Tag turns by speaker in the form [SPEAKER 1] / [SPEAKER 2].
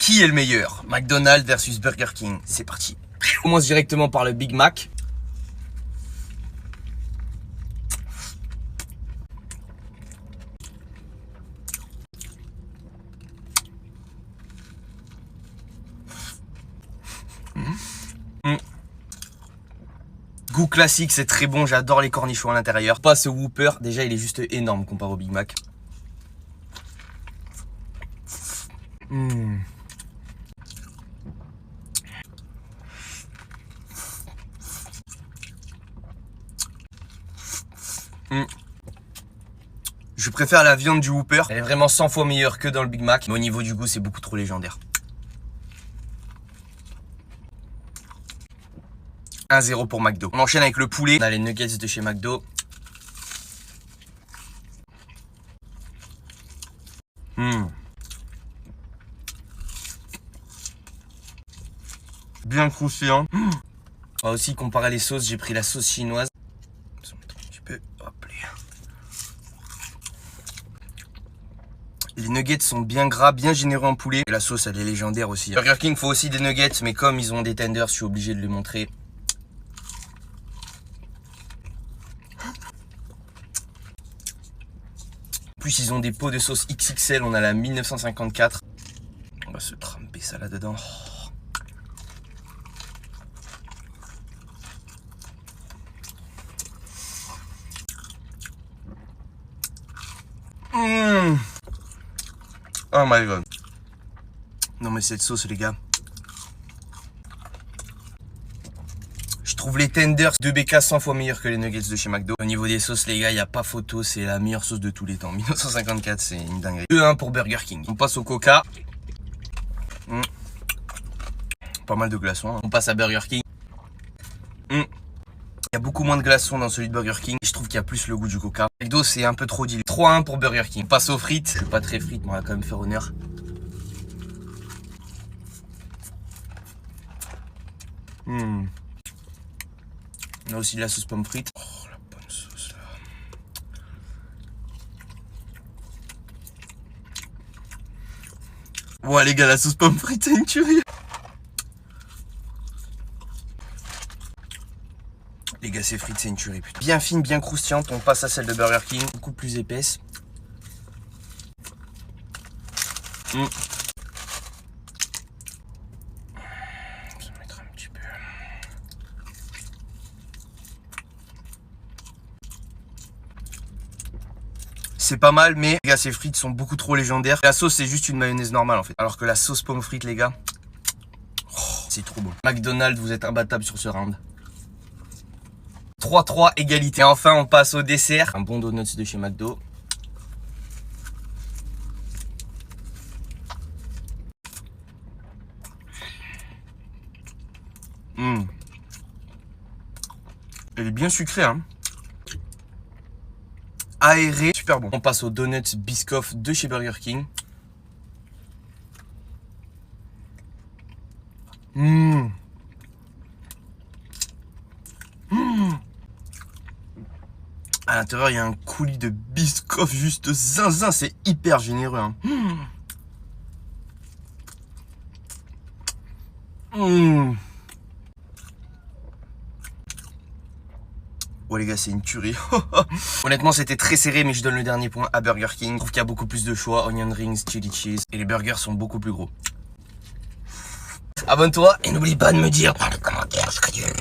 [SPEAKER 1] Qui est le meilleur? McDonald's versus Burger King. C'est parti. On commence directement par le Big Mac. Goût classique, c'est très bon, j'adore les cornichons à l'intérieur. Pas ce Whopper, déjà il est juste énorme comparé au Big Mac. Je préfère la viande du Whopper, elle est vraiment 100 fois meilleure que dans le Big Mac. Mais au niveau du goût, c'est beaucoup trop légendaire. 1-0 pour McDo. On enchaîne avec le poulet. On a les nuggets de chez McDo. Bien croustillant. On va aussi comparer les sauces. J'ai pris la sauce chinoise. Un petit peu. Hop là. Les nuggets sont bien gras, bien généreux en poulet. Et la sauce, elle est légendaire aussi. Burger King faut aussi des nuggets, mais comme ils ont des tenders, je suis obligé de les montrer. En plus, ils ont des pots de sauce XXL. On a la 1954. On va se tremper ça là-dedans. Oh my god. Non mais cette sauce les gars. Je trouve les tenders de BK 100 fois meilleurs que les nuggets de chez McDo. Au niveau des sauces les gars, il n'y a pas photo, c'est la meilleure sauce de tous les temps. 1954, c'est une dinguerie. 2-1 pour Burger King. On passe au Coca. Pas mal de glaçons. On passe à Burger King. Il y a beaucoup moins de glaçons dans celui de Burger King. Et je trouve qu'il y a plus le goût du Coca. McDo, c'est un peu trop dilué. 3-1 pour Burger King. On passe aux frites. Je suis pas très frites, mais on va quand même faire honneur. On a aussi de la sauce pomme frite. Oh, la bonne sauce là. Ouais les gars, la sauce pomme frite, c'est une tuerie. Les gars, ces frites, c'est une tuerie. Putain. Bien fine, bien croustillante. On passe à celle de Burger King. Beaucoup plus épaisse. Je vais mettre un petit peu. C'est pas mal, mais les gars, ces frites sont beaucoup trop légendaires. La sauce, c'est juste une mayonnaise normale en fait. Alors que la sauce pomme frite, les gars, oh, c'est trop bon. McDonald's, vous êtes imbattable sur ce round. 3-3 égalité. Et enfin, on passe au dessert. Un bon donuts de chez McDo. Elle est bien sucrée, hein. Aéré, super bon. On passe aux donuts Biscoff de chez Burger King. À l'intérieur, il y a un coulis de Biscoff juste zinzin. C'est hyper généreux, hein. Ouais les gars, c'est une tuerie. Honnêtement, c'était très serré, mais je donne le dernier point à Burger King. Je trouve qu'il y a beaucoup plus de choix. Onion rings, chili cheese. Et les burgers sont beaucoup plus gros. Abonne-toi et n'oublie pas de me dire dans les commentaires ce que tu veux.